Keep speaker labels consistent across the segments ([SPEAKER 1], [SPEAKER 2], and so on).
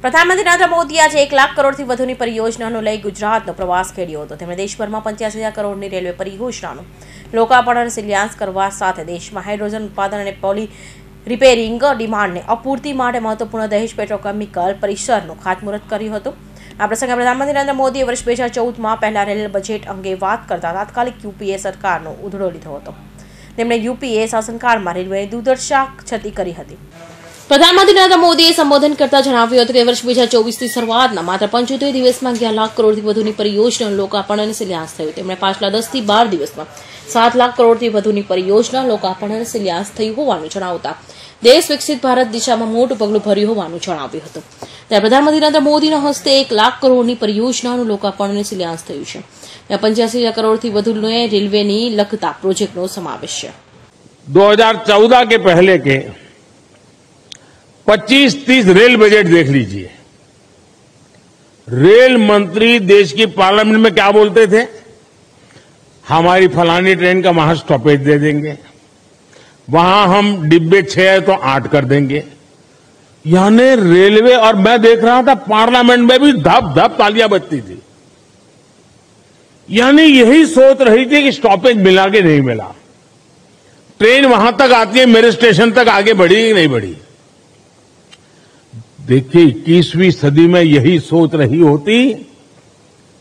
[SPEAKER 1] પ્રધાનમંત્રી નરેન્દ્ર મોદી આજે 1 લાખ કરોડથી વધુની પરિયોજનાનો લઈ ગુજરાતનો પ્રવાસ ખેડ્યો હતો। તેમણે દેશભરમાં 85,000 કરોડની રેલવે પરિયોજનાનું લોકાર્પણ અને શિલાન્યાસ કરવા સાથે દેશમાં હાઇડ્રોજન ઉત્પાદન અને પોલી રિપેરિંગ ડિમાન્ડને અપૂર્તિ માટે મહત્વપૂર્ણ દહેજ પેટ્રોકેમિકલ પરિસરનું ખાતમુહૂર્ત કર્યું હતું। આ પ્રસંગે પ્રધાનમંત્રી નરેન્દ્ર મોદીએ વર્ષ 2014માં પહેલા રેલ બજેટ અંગે વાત કરતા તાત્કાલિક યુપીએ સરકારનો ઉધડો લીધો હતો। તેમણે યુપીએ શાસનકાળમાં રેલવેની દુર્દશા ક્ષતિ કરી હતી। પ્રધાનમંત્રી નરેન્દ્ર મોદીએ સંબોધન કરતા જણાવ્યું હતું કે વર્ષ 2024ની શરૂઆતના માત્ર 75 દિવસમાં 11 લાખ કરોડથી વધુની પરિયોજનાનું લોકાર્પણ અને શિલાન્યાસ થયું। તેમણે પાછલા 10 થી 12 દિવસમાં 7 લાખ કરોડથી વધુની પરિયોજના લોકાર્પણ અને શિલાન્યાસ થયું હોવાનું જણાવતા દેશ વિકસિત ભારત દિશામાં મોટું પગલું ભર્યું હોવાનું જણાવ્યું હતું। ત્યારે પ્રધાનમંત્રી નરેન્દ્ર મોદીના હસ્તે 1 લાખ કરોડની પરિયોજનાનું લોકાર્પણ અને શિલાન્યાસ થયું છે। ત્યાં 85,000 કરોડથી વધુને રેલવેની લગતા પ્રોજેક્ટનો સમાવેશ છે।
[SPEAKER 2] 2014 के पहले के 25-30 रेल बजट देख लीजिए। रेल मंत्री देश की पार्लियामेंट में क्या बोलते थे? हमारी फलानी ट्रेन का वहां स्टॉपेज दे देंगे, वहां हम डिब्बे 6 है तो 8 कर देंगे। यानी रेलवे, और मैं देख रहा था पार्लियामेंट में भी धप धप तालियां बजती थी। यानी यही सोच रही थी कि स्टॉपेज मिला कि नहीं मिला, ट्रेन वहां तक आती है, मेरे स्टेशन तक आगे बढ़ी कि नहीं बढ़ी। देखिए 21वीं सदी में यही सोच रही होती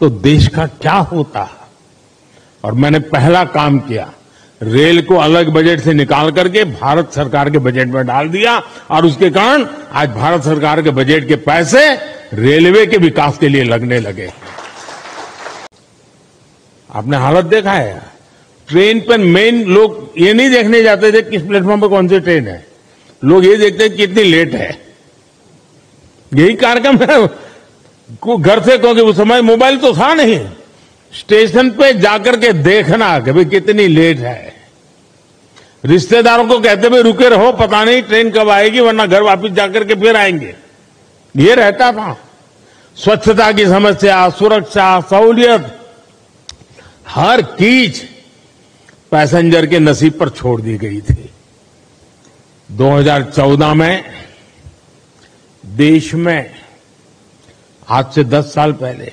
[SPEAKER 2] तो देश का क्या होता। और मैंने पहला काम किया, रेल को अलग बजट से निकाल करके भारत सरकार के बजट में डाल दिया, और उसके कारण आज भारत सरकार के बजट के पैसे रेलवे के विकास के लिए लगने लगे। आपने हालत देखा है, ट्रेन पर मेन लोग ये नहीं देखने जाते थे किस प्लेटफॉर्म पर कौन सी ट्रेन है, लोग ये देखते हैं कितनी लेट है। यही कार्यक्रम है घर से, क्योंकि उस समय मोबाइल तो था नहीं, स्टेशन पे जाकर के देखना कि भाई कितनी लेट है। रिश्तेदारों को कहते भाई रुके रहो, पता नहीं ट्रेन कब आएगी, वरना घर वापस जाकर के फिर आएंगे। ये रहता था। स्वच्छता की समस्या, सुरक्षा, सहूलियत, हर चीज पैसेंजर के नसीब पर छोड़ दी गई थी। 2014 में देश में आज से 10 साल पहले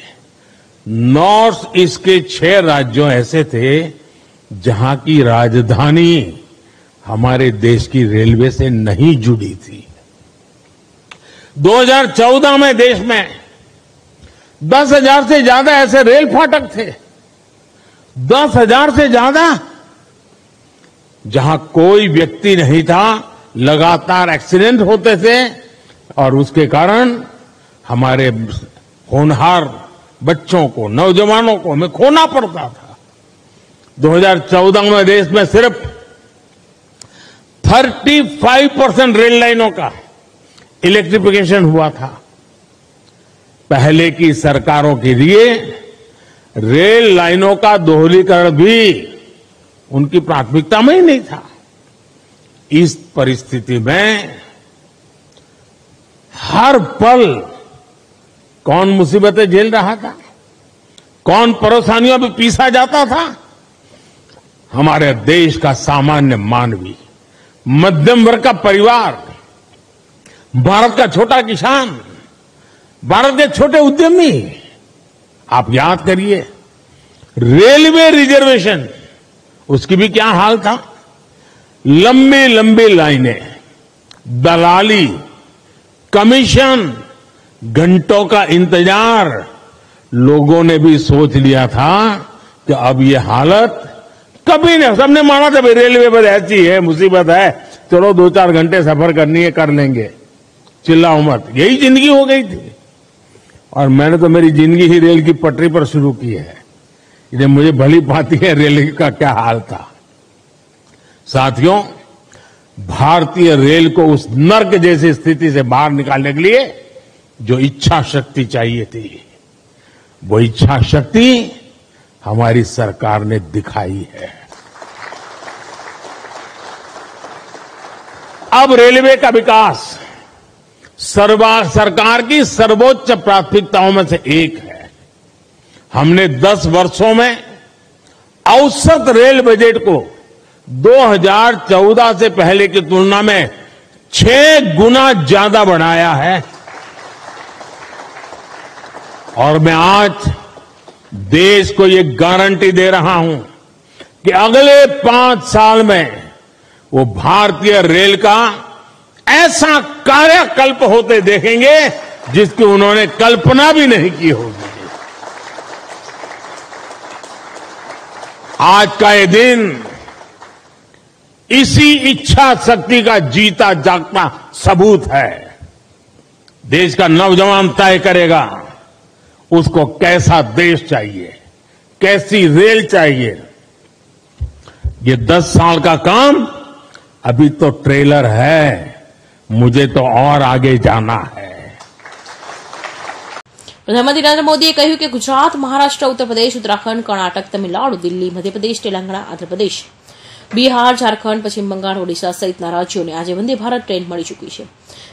[SPEAKER 2] नॉर्थ ईस्ट के 6 राज्यों ऐसे थे जहां की राजधानी हमारे देश की रेलवे से नहीं जुड़ी थी। 2014 में देश में 10,000 से ज्यादा ऐसे रेल फाटक थे, 10,000 से ज्यादा, जहां कोई व्यक्ति नहीं था, लगातार एक्सीडेंट होते थे, और उसके कारण हमारे होनहार बच्चों को, नौजवानों को हमें खोना पड़ता था। 2014 में देश में सिर्फ 35% रेल लाइनों का इलेक्ट्रिफिकेशन हुआ था। पहले की सरकारों के लिए रेल लाइनों का दोहरीकरण भी उनकी प्राथमिकता में ही नहीं था। इस परिस्थिति में हर पल कौन मुसीबतें झेल रहा था, कौन परेशानियों में पीसा जाता था? हमारे देश का सामान्य मानवी, मध्यम वर्ग का परिवार, भारत का छोटा किसान, भारत के छोटे उद्यमी। आप याद करिए रेलवे रिजर्वेशन, उसकी भी क्या हाल था। लंबी लंबी लाइनें, दलाली, कमीशन, घंटों का इंतजार। लोगों ने भी सोच लिया था कि अब ये हालत कभी नहीं, सबने माना था भाई रेलवे बस ऐसी है, मुसीबत है, चलो 2-4 घंटे सफर करनी है कर लेंगे, चिल्लाओ मत। यही जिंदगी हो गई थी। और मैंने तो मेरी जिंदगी ही रेल की पटरी पर शुरू की है, इसलिए मुझे भली भांति है रेल का क्या हाल था। साथियों, भारतीय रेल को उस नर्क जैसी स्थिति से बाहर निकालने के लिए जो इच्छा शक्ति चाहिए थी, वो इच्छा शक्ति हमारी सरकार ने दिखाई है। अब रेलवे का विकास सरकार की सर्वोच्च प्राथमिकताओं में से एक है। हमने 10 वर्षों में औसत रेल बजट को 2014 से पहले की तुलना में 6 गुना ज्यादा बढ़ाया है। और मैं आज देश को ये गारंटी दे रहा हूं कि अगले 5 साल में वो भारतीय रेल का ऐसा कायाकल्प होते देखेंगे जिसकी उन्होंने कल्पना भी नहीं की होगी। आज का ये दिन इसी इच्छा शक्ति का जीता जागता सबूत है। देश का नौजवान तय करेगा उसको कैसा देश चाहिए, कैसी रेल चाहिए। ये 10 साल का काम अभी तो ट्रेलर है, मुझे तो और आगे जाना है।
[SPEAKER 1] प्रधानमंत्री नरेंद्र मोदीए કહ્યું કે ગુજરાત, મહારાષ્ટ્ર, ઉત્તર પ્રદેશ, ઉત્તરાખંડ, કર્ણાટક, તમિલનાડુ, દિલ્હી, મધ્યપ્રદેશ, તેલંગાણા, આંધ્રપ્રદેશ, બિહાર, ઝારખંડ, પશ્ચિમ બંગાળ, ઓડિશા સહિતના રાજ્યોને આજે વંદે ભારત ટ્રેન મળી ચૂકી છે।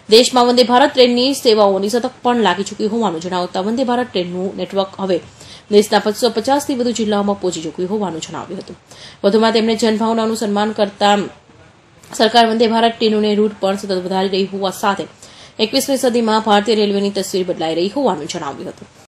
[SPEAKER 1] દેશમાં વંદે ભારત ટ્રેનની સેવાઓની સતત પણ લાગી ચૂકી હોવાનું જણાવતા વંદે ભારત ટ્રેનનું નેટવર્ક હવે દેશના 550 થી વધુ જિલ્લાઓમાં પહોંચી ચૂક્યું હોવાનું જણાવ્યું હતું। વધુમાં તેમણે જનભાવનાનું સન્માન કરતા સરકાર વંદે ભારત ટ્રેનોને રૂટ પણ સતત વધારી રહી હોવા સાથે 21મી સદીમાં ભારતીય રેલવેની તસવીર બદલાઈ રહી હોવાનું જણાવ્યું હતું।